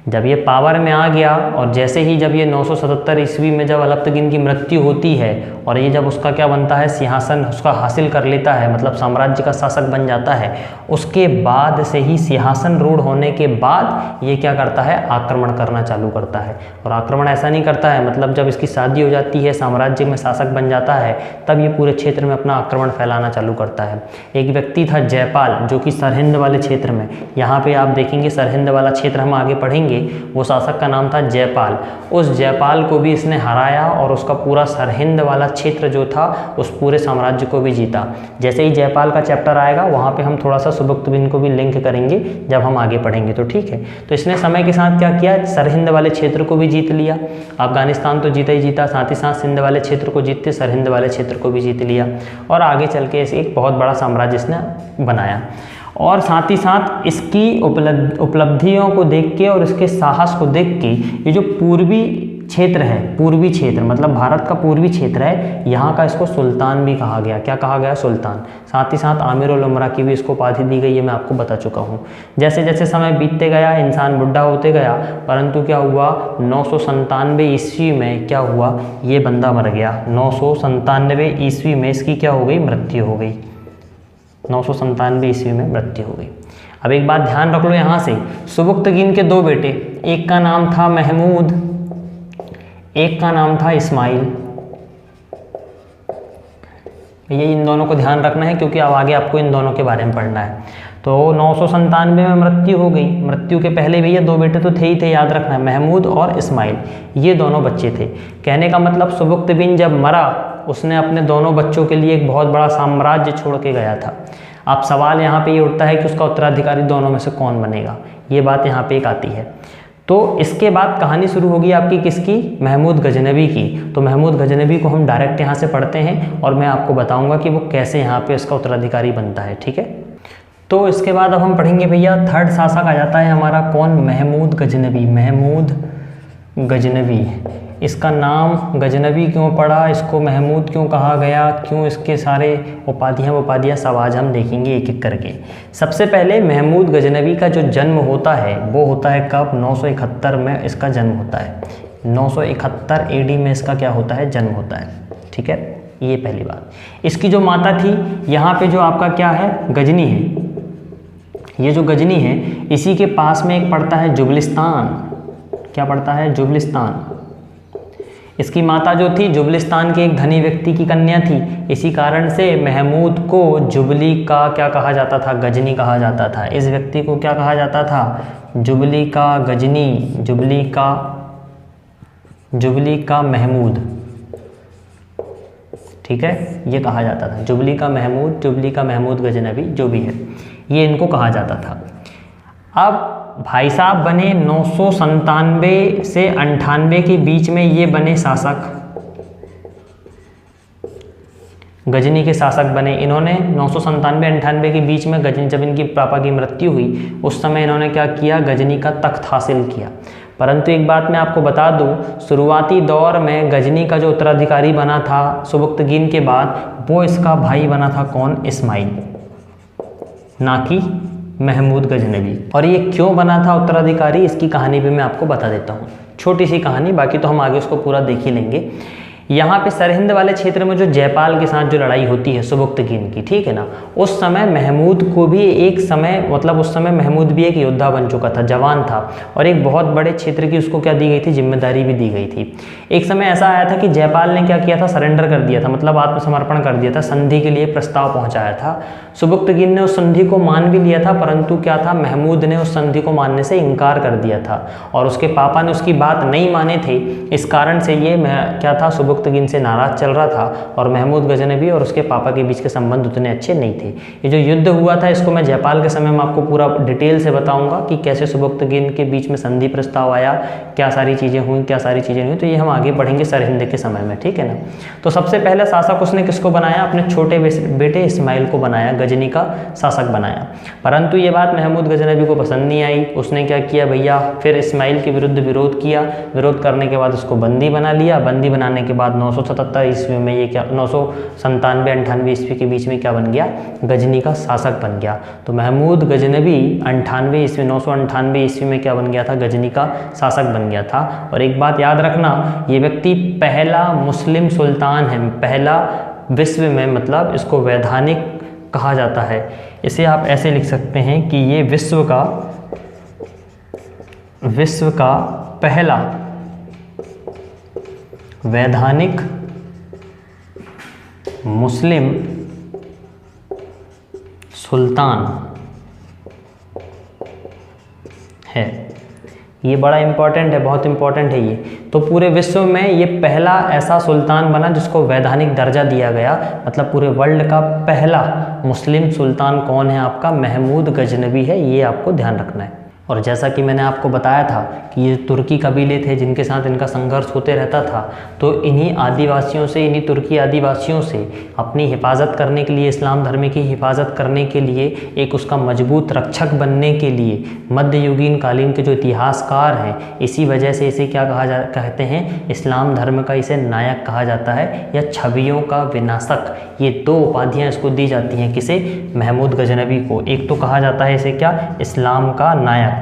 जब ये पावर में आ गया और जैसे ही जब ये 977 ईस्वी में जब अलप्तगिन की मृत्यु होती है और ये जब उसका क्या बनता है, सिंहासन उसका हासिल कर लेता है, मतलब साम्राज्य का शासक बन जाता है, उसके बाद से ही सिंहासन रूढ़ होने के बाद ये क्या करता है, आक्रमण करना चालू करता है। और आक्रमण ऐसा नहीं करता है, मतलब जब इसकी शादी हो जाती है, साम्राज्य में शासक बन जाता है, तब ये पूरे क्षेत्र में अपना आक्रमण फैलाना चालू करता है। एक व्यक्ति था जयपाल, जो कि सरहिंद वाले क्षेत्र में, यहाँ पे आप देखेंगे सरहिंद वाला क्षेत्र हम आगे पढ़ेंगे, वो शासक का नाम था जयपाल। उस जयपाल को भी इसने हराया और उसका पूरा सरहिंद वाला क्षेत्र जो था उस पूरे साम्राज्य को भी जीता। जैसे ही जयपाल का चैप्टर आएगा वहाँ पे हम थोड़ा सा सुबुक्तबिन को भी लिंक करेंगे जब हम आगे पढ़ेंगे, तो ठीक है। तो इसने समय के साथ क्या किया, सरहिंद वाले क्षेत्र को भी जीत लिया। अफगानिस्तान तो जीता ही जीता, साथ ही साथ सिंध वाले क्षेत्र को जीतते सरहिंद वाले क्षेत्र को भी जीत लिया और आगे चल के ऐसे एक बहुत बड़ा साम्राज्य इसने बनाया। और साथ ही साथ इसकी उपलब्धियों को देख के और इसके साहस को देख के ये जो पूर्वी क्षेत्र है, पूर्वी क्षेत्र मतलब भारत का पूर्वी क्षेत्र है, यहाँ का इसको सुल्तान भी कहा गया। क्या कहा गया, सुल्तान। साथ ही साथ आमिर उल उमरा की भी इसको उपाधि दी गई है, मैं आपको बता चुका हूँ। जैसे जैसे समय बीतते गया, इंसान बुढ़ा होते गया, परंतु क्या हुआ, 997 ईस्वी में क्या हुआ, ये बंदा मर गया। 997 ईस्वी में इसकी क्या हो गई, मृत्यु हो गई। 997 ईस्वी में मृत्यु हो गई। अब एक बात ध्यान रख लो यहाँ से, सुबुक्तगिन के दो बेटे, एक का नाम था महमूद, एक का नाम था इस्माइल। ये इन दोनों को ध्यान रखना है क्योंकि अब आगे आपको इन दोनों के बारे में पढ़ना है। तो 997 में मृत्यु हो गई। मृत्यु के पहले भैया दो बेटे तो थे ही थे, याद रखना है, महमूद और इस्माइल, ये दोनों बच्चे थे। कहने का मतलब सुबुक्तबिन जब मरा उसने अपने दोनों बच्चों के लिए एक बहुत बड़ा साम्राज्य छोड़ के गया था। अब सवाल यहाँ पे ये उठता है कि उसका उत्तराधिकारी दोनों में से कौन बनेगा, ये बात यहाँ पे एक आती है। तो इसके बाद कहानी शुरू होगी आपकी किसकी, महमूद गजनवी की। तो महमूद गजनवी को हम डायरेक्ट यहाँ से पढ़ते हैं और मैं आपको बताऊँगा कि वो कैसे यहाँ पे उसका उत्तराधिकारी बनता है, ठीक है। तो इसके बाद अब हम पढ़ेंगे भैया, थर्ड शासक आ जाता है हमारा कौन, महमूद गजनवी। महमूद गजनवी, इसका नाम गजनवी क्यों पड़ा, इसको महमूद क्यों कहा गया, क्यों इसके सारे उपाधियाँ सब आज हम देखेंगे एक एक करके। सबसे पहले महमूद गजनवी का जो जन्म होता है वो होता है कब, 971 में इसका जन्म होता है। 971 AD में इसका क्या होता है, जन्म होता है, ठीक है। ये पहली बात। इसकी जो माता थी, यहाँ पे जो आपका क्या है, गजनी है। ये जो गजनी है इसी के पास में एक पड़ता है जुबलिस्तान। क्या पड़ता है, जुबलिस्तान। इसकी माता जो थी जुबलिस्तान के एक धनी व्यक्ति की कन्या थी, इसी कारण से महमूद को जुबली का क्या कहा जाता था, गजनी कहा जाता था। इस व्यक्ति को क्या कहा जाता था, जुबली का गजनी, जुबली का महमूद, ठीक है, ये कहा जाता था। जुबली का महमूद गजनवी जो भी है, ये इनको कहा जाता था। अब भाई साहब बने 997 से 98 के बीच में, ये बने शासक, गजनी के शासक बने। इन्होंने 997-98 के बीच में गजनी, जब इनकी पापा की मृत्यु हुई उस समय इन्होंने क्या किया, गजनी का तख्त हासिल किया। परंतु एक बात मैं आपको बता दूं, शुरुआती दौर में गजनी का जो उत्तराधिकारी बना था सुबुक्तगिन के बाद, वो इसका भाई बना था कौन, इस्माइल, ना कि महमूद गजनवी। और ये क्यों बना था उत्तराधिकारी, इसकी कहानी भी मैं आपको बता देता हूँ, छोटी सी कहानी, बाकी तो हम आगे उसको पूरा देख ही लेंगे। यहाँ पे सरहिंद वाले क्षेत्र में जो जयपाल के साथ जो लड़ाई होती है सुबुक्तगिन की, ठीक है ना, उस समय महमूद को भी एक समय, मतलब उस समय महमूद भी एक योद्धा बन चुका था, जवान था, और एक बहुत बड़े क्षेत्र की उसको क्या दी गई थी, जिम्मेदारी भी दी गई थी। एक समय ऐसा आया था कि जयपाल ने क्या किया था, सरेंडर कर दिया था, मतलब आत्मसमर्पण कर दिया था, संधि के लिए प्रस्ताव पहुँचाया था। सुबुक्तगिन ने उस संधि को मान भी लिया था, परंतु क्या था, महमूद ने उस संधि को मानने से इनकार कर दिया था और उसके पापा ने उसकी बात नहीं माने थे। इस कारण से ये क्या था, सुबुक्तगिन से नाराज चल रहा था और महमूद गजनवी और उसके पापा के बीच के संबंध उतने अच्छे नहीं थे। ये जो युद्ध हुआ था इसको मैं जयपाल के समय में आपको पूरा डिटेल से बताऊंगा कि कैसे सुबुक्तगिन के बीच में संधि प्रस्ताव आया, क्या सारी चीज़ें हुई, क्या सारी चीज़ें हुई, तो ये हम आगे पढ़ेंगे सरहिंद के समय में, ठीक है ना। तो सबसे पहले शासक उसने किसको बनाया, अपने छोटे बेटे इस्माइल को बनाया, गजनी का शासक बनाया। परंतु ये बात महमूद गजनवी को पसंद नहीं आई। उसने क्या किया भैया, फिर इस्माइल के विरुद्ध विरोध किया। विरोध करने के बाद उसको बंदी बना लिया। बंदी बनाने के बाद बाद 977 ईस्वी में ये क्या 997-98 ईस्वी के बीच में क्या बन गया, गजनी का शासक बन गया। तो महमूद गजनवी 998 ईस्वी में क्या बन गया था, गजनी का शासक बन गया था। और एक बात याद रखना, ये व्यक्ति पहला मुस्लिम सुल्तान है, पहला विश्व में, मतलब इसको वैधानिक कहा जाता है। इसे आप ऐसे लिख सकते हैं कि ये विश्व का पहला वैधानिक मुस्लिम सुल्तान है। ये बड़ा इंपॉर्टेंट है, बहुत इंपॉर्टेंट है ये। तो पूरे विश्व में ये पहला ऐसा सुल्तान बना जिसको वैधानिक दर्जा दिया गया, मतलब पूरे वर्ल्ड का पहला मुस्लिम सुल्तान कौन है आपका, महमूद गजनवी है। ये आपको ध्यान रखना है। और जैसा कि मैंने आपको बताया था कि ये तुर्की कबीले थे जिनके साथ इनका संघर्ष होते रहता था, तो इन्हीं आदिवासियों से, इन्हीं तुर्की आदिवासियों से अपनी हिफाजत करने के लिए, इस्लाम धर्म की हिफाजत करने के लिए, एक उसका मजबूत रक्षक बनने के लिए मध्ययुगीन कालीन के जो इतिहासकार हैं, इसी वजह से इसे क्या कहते हैं, इस्लाम धर्म का इसे नायक कहा जाता है या छवियों का विनाशक। ये दो उपाधियाँ इसको दी जाती हैं, किसे, महमूद गजनवी को। एक तो कहा जाता है इसे क्या, इस्लाम का नायक,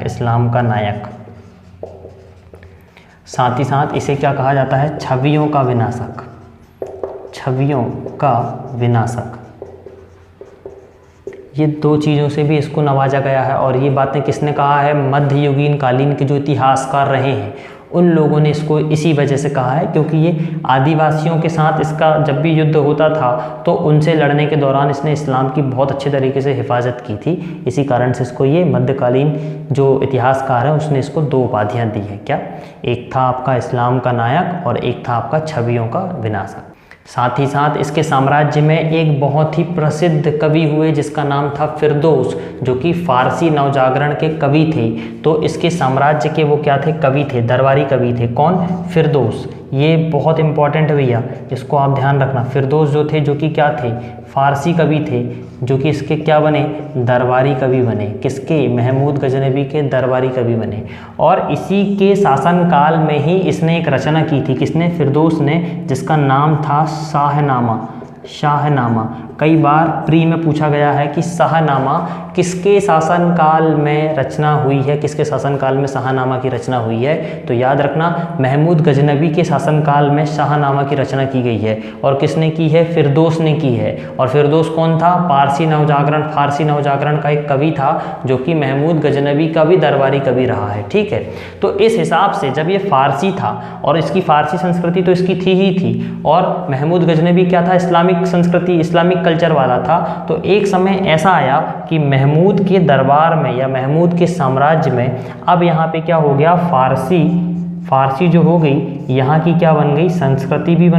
इस्लाम का नायक। साथ ही साथ इसे क्या कहा जाता है, छवियों का विनाशक, छवियों का विनाशक। ये दो चीज़ों से भी इसको नवाजा गया है। और ये बातें किसने कहा है, मध्ययुगीन कालीन के जो इतिहासकार रहे हैं उन लोगों ने इसको इसी वजह से कहा है, क्योंकि ये आदिवासियों के साथ इसका जब भी युद्ध होता था तो उनसे लड़ने के दौरान इसने इस्लाम की बहुत अच्छे तरीके से हिफाजत की थी। इसी कारण से इसको ये मध्यकालीन जो इतिहासकार है उसने इसको दो उपाधियाँ दी हैं। क्या, एक था आपका इस्लाम का नायक और एक था आपका छवियों का विनाशक। साथ ही साथ इसके साम्राज्य में एक बहुत ही प्रसिद्ध कवि हुए जिसका नाम था फिरदौस, जो कि फारसी नवजागरण के कवि थे। तो इसके साम्राज्य के वो क्या थे, कवि थे, दरबारी कवि थे। कौन, फिरदौस। ये बहुत इंपॉर्टेंट है भैया, इसको आप ध्यान रखना। फिरदौस जो थे, जो कि क्या थे, फारसी कवि थे, जो कि इसके क्या बने, दरबारी कवि बने। किसके, महमूद गजनवी के दरबारी कवि बने। और इसी के शासनकाल में ही इसने एक रचना की थी, किसने, फिरदौस ने, जिसका नाम था शाहनामा। शाहनामा कई बार प्री में पूछा गया है कि शाहनामा किसके शासनकाल में रचना हुई है, किसके शासनकाल में शाहनामा की रचना हुई है। तो याद रखना, महमूद गजनवी के शासनकाल में शाहनामा की रचना की गई है। और किसने की है, फिरदौस ने की है। और फिरदौस कौन था, फारसी नवजागरण का एक कवि था, जो कि महमूद गजनवी का भी दरबारी कवि रहा है। ठीक है, तो इस हिसाब से जब ये फारसी था और इसकी फारसी संस्कृति तो इसकी थी ही थी, और महमूद गजनवी क्या था, इस्लामिक संस्कृति, इस्लामिक कल्चर वाला था। तो एक समय ऐसा आया कि महमूद के दरबार में या महमूद के साम्राज्य में अब यहाँ पे क्या हो गया, फारसी जो हो गई, यहाँ की क्या बन गई, संस्कृति भी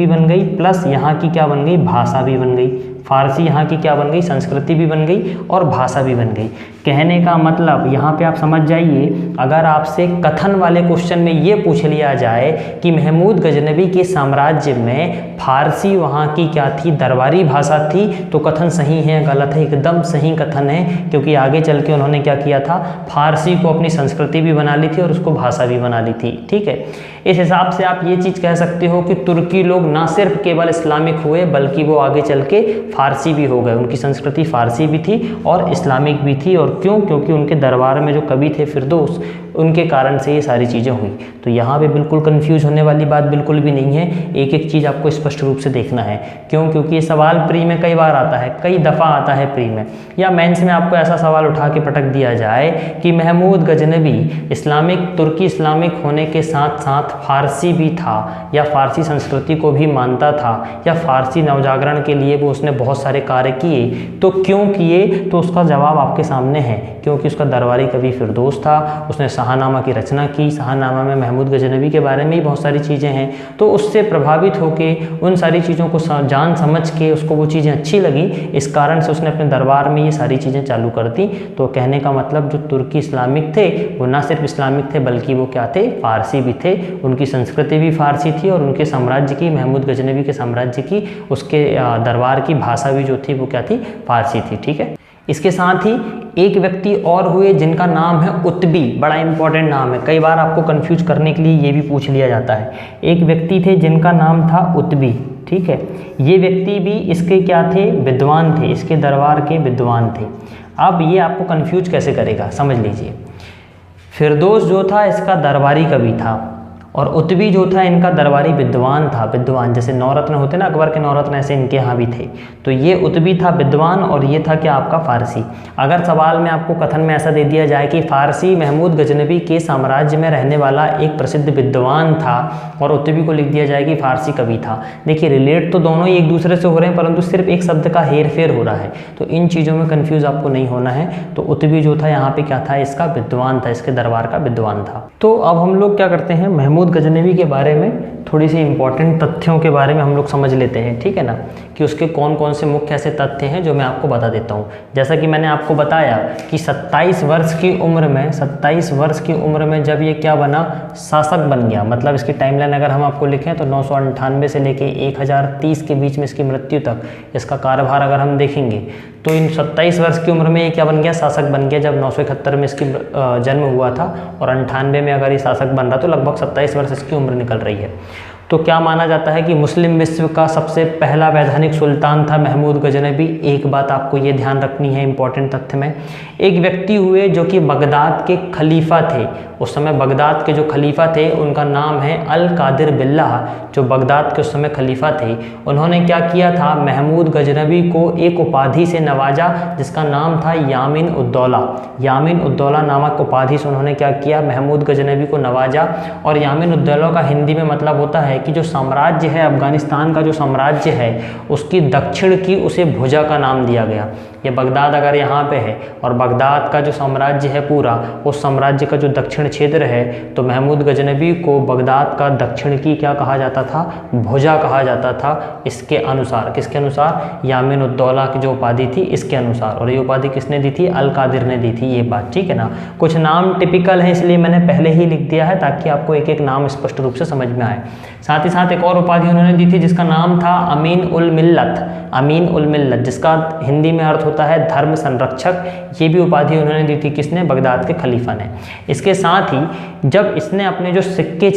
बन गई, प्लस यहाँ की क्या बन गई, भाषा भी बन गई। फारसी यहाँ की क्या बन गई, संस्कृति भी बन गई और भाषा भी बन गई। कहने का मतलब यहाँ पे आप समझ जाइए, अगर आपसे कथन वाले क्वेश्चन में ये पूछ लिया जाए कि महमूद गजनवी के साम्राज्य में फारसी वहाँ की क्या थी, दरबारी भाषा थी, तो कथन सही है गलत है, एकदम सही कथन है। क्योंकि आगे चल के उन्होंने क्या किया था, फारसी को अपनी संस्कृति भी बना ली थी और उसको भाषा भी बना ली थी। ठीक है, इस हिसाब से आप ये चीज़ कह सकते हो कि तुर्की लोग ना सिर्फ केवल इस्लामिक हुए, बल्कि वो आगे चल के फारसी भी हो गए। उनकी संस्कृति फारसी भी थी और इस्लामिक भी थी। और क्यों, क्योंकि उनके दरबार में जो कवि थे फिरदौस, उनके कारण से ये सारी चीज़ें हुई। तो यहाँ पे बिल्कुल कंफ्यूज होने वाली बात बिल्कुल भी नहीं है। एक एक चीज़ आपको स्पष्ट रूप से देखना है। क्यों, क्योंकि ये सवाल प्री में कई बार आता है, कई दफ़ा आता है प्री में या मेंस में। आपको ऐसा सवाल उठा के पटक दिया जाए कि महमूद गजनवी तुर्की इस्लामिक होने के साथ साथ फारसी भी था, या फारसी संस्कृति को भी मानता था, या फारसी नवजागरण के लिए वो उसने बहुत सारे कार्य किए। तो क्यों किए, तो उसका जवाब आपके सामने है। क्योंकि उसका दरबारी कवि फिरदौस था, उसने शाहनामा की रचना की। शाहनामा में महमूद गजनवी के बारे में ही बहुत सारी चीज़ें हैं। तो उससे प्रभावित होके, उन सारी चीज़ों को जान समझ के उसको वो चीज़ें अच्छी लगी, इस कारण से उसने अपने दरबार में ये सारी चीज़ें चालू कर दी। तो कहने का मतलब जो तुर्की इस्लामिक थे वो ना सिर्फ इस्लामिक थे, बल्कि वो क्या थे, फारसी भी थे। उनकी संस्कृति भी फारसी थी और उनके साम्राज्य की, महमूद गजनवी के साम्राज्य की, उसके दरबार की भाषा भी जो थी वो क्या थी, फारसी थी। ठीक है, इसके साथ ही एक व्यक्ति और हुए जिनका नाम है उत्बी, बड़ा इंपॉर्टेंट नाम है, कई बार आपको कंफ्यूज करने के लिए ये भी पूछ लिया जाता है। एक व्यक्ति थे जिनका नाम था उत्बी, ठीक है। ये व्यक्ति भी इसके क्या थे, विद्वान थे, इसके दरबार के विद्वान थे। अब ये आपको कंफ्यूज कैसे करेगा, समझ लीजिए। फिरदौस जो था इसका दरबारी कवि था और उत्बी जो था इनका दरबारी विद्वान था। विद्वान जैसे नौरत्न होते ना, अकबर के नौरत्न, ऐसे इनके यहाँ भी थे। तो ये उत्बी था विद्वान और ये था क्या आपका फारसी। अगर सवाल में आपको कथन में ऐसा दे दिया जाए कि फारसी महमूद गजनबी के साम्राज्य में रहने वाला एक प्रसिद्ध विद्वान था और उत्बी को लिख दिया जाए कि फारसी कवि था, देखिए रिलेट तो दोनों ही एक दूसरे से हो रहे हैं, परंतु सिर्फ एक शब्द का हेर फेर हो रहा है। तो इन चीज़ों में कन्फ्यूज़ आपको नहीं होना है। तो उत्बी जो था यहाँ पे क्या था, इसका विद्वान था, इसके दरबार का विद्वान था। तो अब हम लोग क्या करते हैं, महमूद गजनवी के बारे में थोड़ी सी इंपॉर्टेंट तथ्यों के बारे में हम लोग समझ लेते हैं, ठीक है ना, कि उसके कौन कौन से मुख्य ऐसे तथ्य हैं जो मैं आपको बता देता हूँ। जैसा कि मैंने आपको बताया कि 27 वर्ष की उम्र में जब ये क्या बना, शासक बन गया, मतलब इसकी टाइमलाइन अगर हम आपको लिखें तो 998 से लेके 1030 के बीच में इसकी मृत्यु तक इसका कार्यभार अगर हम देखेंगे तो इन 27 वर्ष की उम्र में ये क्या बन गया, शासक बन गया। जब 971 में इसकी जन्म हुआ था और 98 में अगर ये शासक बन रहा तो लगभग 27 वर्ष इसकी उम्र निकल रही है। तो क्या माना जाता है कि मुस्लिम विश्व का सबसे पहला वैधानिक सुल्तान था महमूद गजनबी। एक बात आपको ये ध्यान रखनी है इंपॉर्टेंट तथ्य में, एक व्यक्ति हुए जो कि बगदाद के खलीफा थे। उस समय बगदाद के जो खलीफा थे उनका नाम है अल कादिर बिल्लाह, जो बगदाद के उस समय खलीफा थे। उन्होंने क्या किया था, महमूद गजनबी को एक उपाधि से नवाजा जिसका नाम था यामिन उद्दौला। यामिन उद्दौला नामक उपाधि से उन्होंने क्या किया, महमूद गजनबी को नवाजा। और यामिन उद्दौला का हिंदी में मतलब होता है कि जो साम्राज्य है, अफगानिस्तान का जो साम्राज्य है उसकी दक्षिण की उसे भुजा का नाम दिया गया। ये बगदाद अगर यहाँ पे है और बगदाद का जो साम्राज्य है पूरा, उस साम्राज्य का जो दक्षिण क्षेत्र है, तो महमूद गजनबी को बगदाद का दक्षिण की क्या कहा जाता था, भुजा कहा जाता था। इसके अनुसार, किसके अनुसार, यामिन उद्दौला की जो उपाधि थी इसके अनुसार। और ये उपाधि किसने दी थी, अल कादिर ने दी थी, ये बात ठीक है ना। कुछ नाम टिपिकल है इसलिए मैंने पहले ही लिख दिया है ताकि आपको एक एक नाम स्पष्ट रूप से समझ में आए। साथ ही साथ एक और उपाधि उन्होंने दी थी जिसका नाम था अमीन उल मिल्लत। अमीन उल मिल्लत जिसका हिंदी में अर्थ होता है धर्म संरक्षक। ये भी उपाधि उन्होंने दी थी किसने, बगदाद के खलीफा ने। इसके साथ ही जब इसने अपने जो सिक्के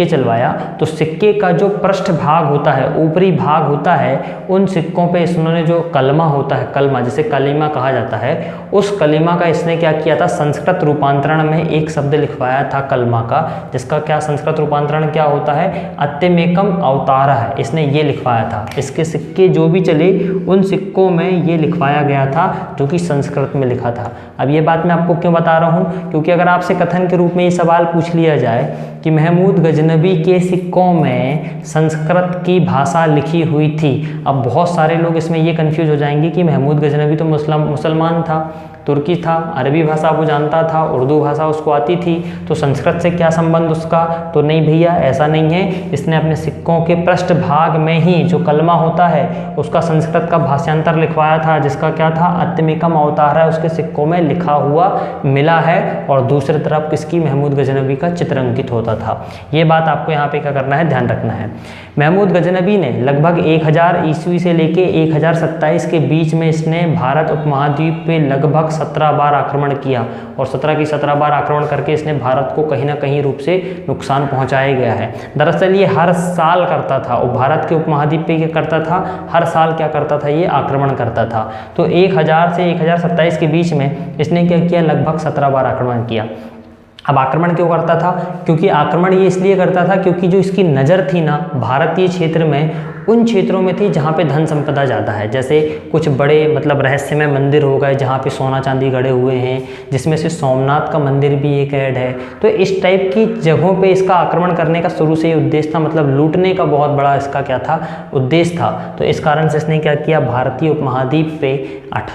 चलवाया तो सिक्के का जो पृष्ठ भाग होता है, ऊपरी भाग होता है, उन सिक्कों पे इन्होंने जो कलमा होता है, कलमा जिसे कलीमा कहा जाता है, उस कलीमा का इसने क्या किया था, संस्कृत रूपांतरण में एक शब्द लिखवाया था कलमा का, जिसका क्या संस्कृत रूपांतरण क्या होता है, अत्यमेकम अवतारा है। इसने ये लिखवाया था। इसके सिक्के जो भी चले उन सिक्कों में ये लिखवाया गया था जो कि संस्कृत में लिखा था। अब ये बात मैं आपको क्यों बता रहा हूँ, क्योंकि अगर आपसे कथन के रूप में ये सवाल पूछ लिया जाए कि महमूद गजनबी के सिक्कों में संस्कृत की भाषा लिखी हुई थी, अब बहुत सारे लोग इसमें ये कंफ्यूज हो जाएंगे कि महमूद गजनबी तो मुसलमान था, तुर्की था, अरबी भाषा वो जानता था, उर्दू भाषा उसको आती थी, तो संस्कृत से क्या संबंध उसका। तो नहीं भैया, ऐसा नहीं है। इसने अपने सिक्कों के पृष्ठ भाग में ही जो कलमा होता है उसका संस्कृत का भाषांतर लिखवाया था, जिसका क्या था, अत्यमेकम अवतार है, उसके सिक्कों में लिखा हुआ मिला है। और दूसरी तरफ किसकी, महमूद गजनबी का चित्र अंकित होता था। ये बात आपको यहाँ पे क्या करना है, ध्यान रखना है। महमूद गजनबी ने लगभग 1000 ईस्वी से लेके 1027 के बीच में इसने भारत उपमहाद्वीप पे लगभग 17 बार आक्रमण किया और 17 की 17 बार आक्रमण करके इसने भारत को कहीं ना कहीं रूप से नुकसान पहुंचाया गया है। दरअसल ये हर साल करता था, और भारत के उपमहाद्वीप पे क्या करता था, हर साल क्या करता था, ये आक्रमण करता था। तो 1000 से 1027 के बीच में इसने क्या किया, लगभग 17 बार आक्रमण किया। अब आक्रमण क्यों करता था, क्योंकि आक्रमण ये इसलिए करता था क्योंकि जो इसकी नज़र थी ना भारतीय क्षेत्र में, उन क्षेत्रों में थी जहाँ पे धन संपदा ज़्यादा है। जैसे कुछ बड़े मतलब रहस्यमय मंदिर हो गए जहाँ पे सोना चांदी गड़े हुए हैं, जिसमें से सोमनाथ का मंदिर भी एक ऐड है। तो इस टाइप की जगहों पे इसका आक्रमण करने का शुरू से ही उद्देश्य था, मतलब लूटने का बहुत बड़ा इसका क्या था, उद्देश्य था। तो इस कारण से इसने क्या किया, भारतीय उपमहाद्वीप पे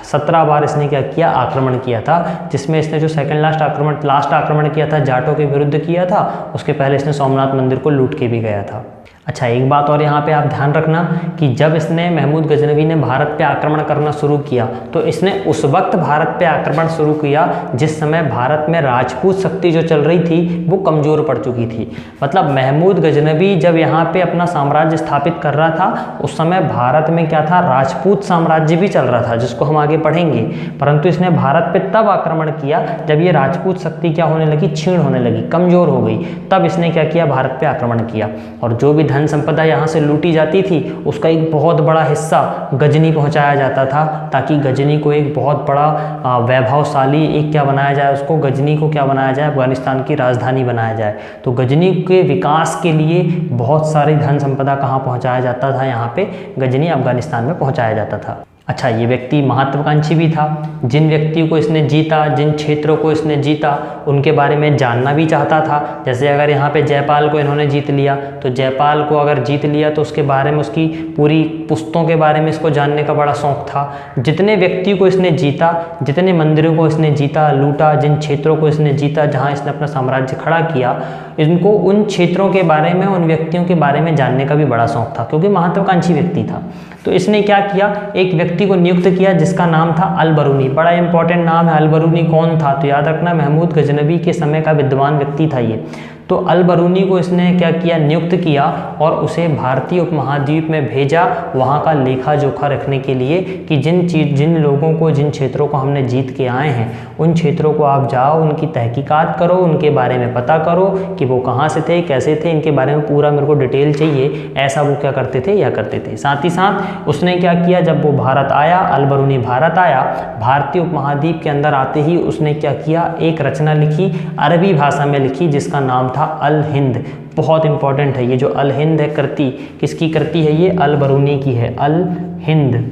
17 बार इसने क्या किया, आक्रमण किया था। जिसमें इसने जो लास्ट आक्रमण किया था जाटों के विरुद्ध किया था, उसके पहले इसने सोमनाथ मंदिर को लूट के भी गया था। अच्छा, एक बात और यहाँ पे आप ध्यान रखना कि जब इसने महमूद गजनवी ने भारत पे आक्रमण करना शुरू किया तो इसने उस वक्त भारत पे आक्रमण शुरू किया जिस समय भारत में राजपूत शक्ति जो चल रही थी वो कमज़ोर पड़ चुकी थी। मतलब महमूद गजनवी जब यहाँ पे अपना साम्राज्य स्थापित कर रहा था उस समय भारत में क्या था, राजपूत साम्राज्य भी चल रहा था, जिसको हम आगे पढ़ेंगे। परंतु इसने भारत पे तब आक्रमण किया जब ये राजपूत शक्ति क्या होने लगी, क्षीण होने लगी, कमज़ोर हो गई। तब इसने क्या किया, भारत पे आक्रमण किया। और जो भी धन संपदा यहाँ से लूटी जाती थी उसका एक बहुत बड़ा हिस्सा गजनी पहुँचाया जाता था, ताकि गजनी को एक बहुत बड़ा वैभवशाली एक क्या बनाया जाए, उसको गजनी को क्या बनाया जाए, अफगानिस्तान की राजधानी बनाया जाए। तो गजनी के विकास के लिए बहुत सारी धन संपदा कहाँ पहुँचाया जाता था, यहाँ पे गजनी अफगानिस्तान में पहुँचाया जाता था। अच्छा, ये व्यक्ति महत्वाकांक्षी भी था। जिन व्यक्तियों को इसने जीता, जिन क्षेत्रों को इसने जीता, उनके बारे में जानना भी चाहता था। जैसे अगर यहाँ पे जयपाल को इन्होंने जीत लिया तो जयपाल को अगर जीत लिया तो उसके बारे में, उसकी पूरी पुस्तों के बारे में इसको जानने का बड़ा शौक था। जितने व्यक्ति को इसने जीता, जितने मंदिरों को इसने जीता, लूटा, जिन क्षेत्रों को इसने जीता, जहाँ इसने अपना साम्राज्य खड़ा किया, इनको उन क्षेत्रों के बारे में, उन व्यक्तियों के बारे में जानने का भी बड़ा शौक था, क्योंकि महत्वाकांक्षी व्यक्ति था। तो इसने क्या किया, एक व्यक्ति को नियुक्त किया जिसका नाम था अल-बरूनी। बड़ा इंपॉर्टेंट नाम है। अल-बरूनी कौन था, तो याद रखना महमूद गजनवी के समय का विद्वान व्यक्ति था ये। तो अल-बरूनी को इसने क्या किया, नियुक्त किया और उसे भारतीय उपमहाद्वीप में भेजा, वहाँ का लेखा जोखा रखने के लिए कि जिन लोगों को, जिन क्षेत्रों को हमने जीत के आए हैं, उन क्षेत्रों को आप जाओ, उनकी तहकीकात करो, उनके बारे में पता करो कि वो कहाँ से थे, कैसे थे, इनके बारे में पूरा मेरे को डिटेल चाहिए। ऐसा वो क्या करते थे, या करते थे। साथ ही साथ उसने क्या किया, जब वो भारत आया, अल-बरूनी भारत आया, भारतीय उपमहाद्वीप के अंदर आते ही उसने क्या किया, एक रचना लिखी, अरबी भाषा में लिखी, जिसका नाम था अल हिंद। बहुत इंपॉर्टेंट है ये जो अल हिंद है कृति, किसकी कृति है ये, अल-बरूनी की है, अल हिंद।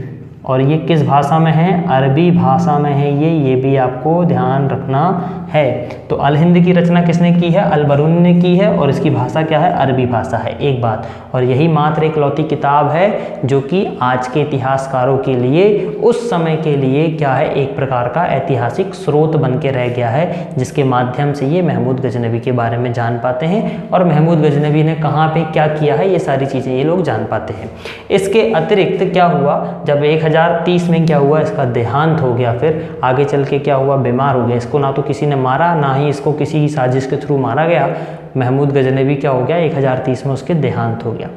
और ये किस भाषा में है, अरबी भाषा में है ये भी आपको ध्यान रखना है। तो अल हिंद की रचना किसने की है, अल-बरूनी ने की है, और इसकी भाषा क्या है, अरबी भाषा है। एक बात, और यही मात्र इकलौती किताब है जो कि आज के इतिहासकारों के लिए, उस समय के लिए क्या है, एक प्रकार का ऐतिहासिक स्रोत बन के रह गया है, जिसके माध्यम से ये महमूद गजनवी के बारे में जान पाते हैं, और महमूद गजनवी ने कहाँ पे क्या किया है, ये सारी चीज़ें ये लोग जान पाते हैं। इसके अतिरिक्त क्या हुआ, जब 1030 में क्या हुआ, इसका देहांत हो गया। फिर आगे चल के क्या हुआ, बीमार हो गया। इसको ना तो किसी ने मारा, ना ही इसको किसी साजिश के थ्रू मारा गया। महमूद गजनवी क्या हो गया, 1030 में उसके देहांत हो गया।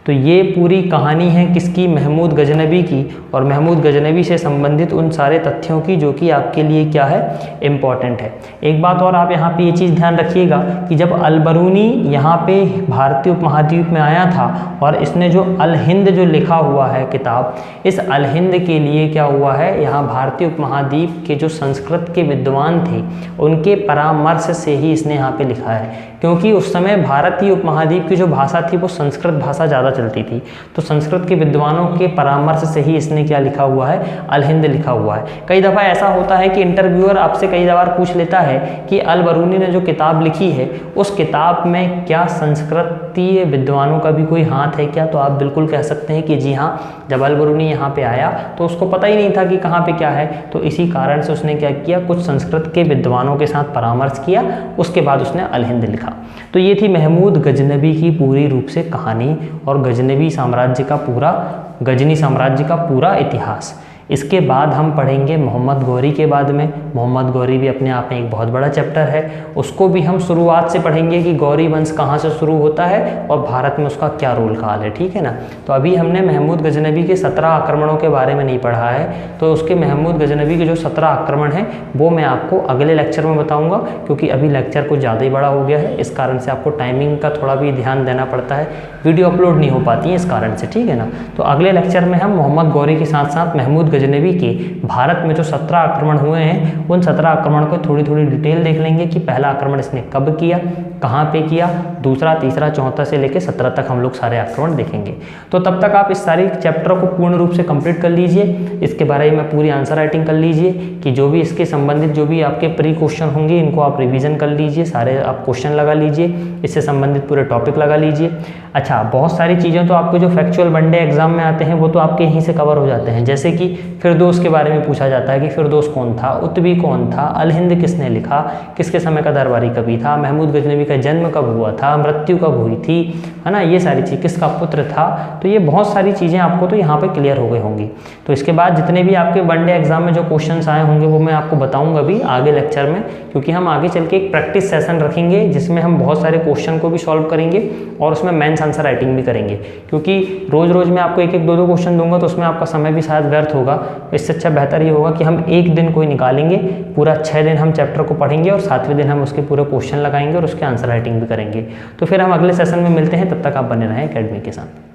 तो ये पूरी कहानी है किसकी, महमूद गजनवी की, और महमूद गजनवी से संबंधित उन सारे तथ्यों की जो कि आपके लिए क्या है, इम्पॉर्टेंट है। एक बात और आप यहाँ पे ये चीज़ ध्यान रखिएगा कि जब अल-बरूनी यहाँ पे भारतीय उपमहाद्वीप में आया था और इसने जो अल हिंद जो लिखा हुआ है किताब, इस अल हिंद के लिए क्या हुआ है, यहाँ भारतीय उपमहाद्वीप के जो संस्कृत के विद्वान थे उनके परामर्श से ही इसने यहाँ पे लिखा है, क्योंकि उस समय भारतीय उपमहाद्वीप की जो भाषा थी वो संस्कृत भाषा ज़्यादा चलती थी। तो संस्कृत के विद्वानों के परामर्श से ही इसने क्या लिखा हुआ है, अल हिंद लिखा हुआ है। कई दफ़ा ऐसा होता है कि इंटरव्यूअर आपसे कई बार पूछ लेता है कि अल-बरूनी ने जो किताब लिखी है उस किताब में क्या संस्कृतीय विद्वानों का भी कोई हाथ है क्या, तो आप बिल्कुल कह सकते हैं कि जी हाँ। जब अल-बरूनी यहाँ पे आया तो उसको पता ही नहीं था कि कहाँ पे क्या है, तो इसी कारण से उसने क्या किया, कुछ संस्कृत के विद्वानों के साथ परामर्श किया, उसके बाद उसने अल हिंद लिखा। तो ये थी महमूद गजनवी की पूरी रूप से कहानी और गजनवी साम्राज्य का पूरा, गजनी साम्राज्य का पूरा इतिहास। इसके बाद हम पढ़ेंगे मोहम्मद गौरी के बाद में। मोहम्मद गौरी भी अपने आप में एक बहुत बड़ा चैप्टर है, उसको भी हम शुरुआत से पढ़ेंगे कि गौरी वंश कहाँ से शुरू होता है और भारत में उसका क्या रोल काल है, ठीक है ना। तो अभी हमने महमूद गजनवी के 17 आक्रमणों के बारे में नहीं पढ़ा है, तो उसके महमूद गजनवी के जो 17 आक्रमण हैं वो मैं आपको अगले लेक्चर में बताऊँगा, क्योंकि अभी लेक्चर कुछ ज़्यादा ही बड़ा हो गया है। इस कारण से आपको टाइमिंग का थोड़ा भी ध्यान देना पड़ता है, वीडियो अपलोड नहीं हो पाती है इस कारण से, ठीक है ना। तो अगले लेक्चर में हम मोहम्मद गौरी के साथ साथ महमूद गजनवी के भारत में जो 17 आक्रमण हुए हैं उन 17 आक्रमण को थोड़ी थोड़ी डिटेल देख लेंगे कि पहला आक्रमण इसने कब किया, कहाँ पे किया, दूसरा, तीसरा, चौथा से लेकर 17 तक हम लोग सारे आक्रमण देखेंगे। तो तब तक आप इस सारी चैप्टर को पूर्ण रूप से कंप्लीट कर लीजिए, इसके बारे में पूरी आंसर राइटिंग कर लीजिए कि जो भी इसके संबंधित जो भी आपके प्री क्वेश्चन होंगे इनको आप रिवीजन कर लीजिए, सारे आप क्वेश्चन लगा लीजिए, इससे संबंधित पूरे टॉपिक लगा लीजिए। अच्छा, बहुत सारी चीज़ें तो आपको जो फैक्चुअल वनडे एग्जाम में आते हैं वो तो आपके यहीं से कवर हो जाते हैं। जैसे कि फिरदौस के बारे में पूछा जाता है कि फिरदौस कौन था, उत्बी कौन था, अल हिंद किसने लिखा, किसके समय का दरबारी कवि था, महमूद गजनवी का जन्म कब हुआ था, मृत्यु कब हुई थी, है ना, ये सारी चीज़, किसका पुत्र था। तो ये बहुत सारी चीज़ें आपको तो यहाँ पे क्लियर हो गई होंगी। तो इसके बाद जितने भी आपके वनडे एग्जाम में जो क्वेश्चंस आए होंगे वो मैं आपको बताऊंगा भी आगे लेक्चर में, क्योंकि हम आगे चल के एक प्रैक्टिस सेशन रखेंगे जिसमें हम बहुत सारे क्वेश्चन को भी सॉल्व करेंगे और उसमें मेंस आंसर राइटिंग भी करेंगे। क्योंकि रोज़ रोज़ मैं आपको एक एक दो दो क्वेश्चन दूंगा तो उसमें आपका समय भी शायद व्यर्थ होगा। इससे अच्छा बेहतर ये होगा कि हम एक दिन कोई निकालेंगे, पूरा 6 दिन हम चैप्टर को पढ़ेंगे और 7वें दिन हम उसके पूरे क्वेश्चन लगाएंगे और उसके आंसर राइटिंग भी करेंगे। तो फिर हम अगले सेशन में मिलते हैं, तब तक आप बने रहें एकेडमी के साथ।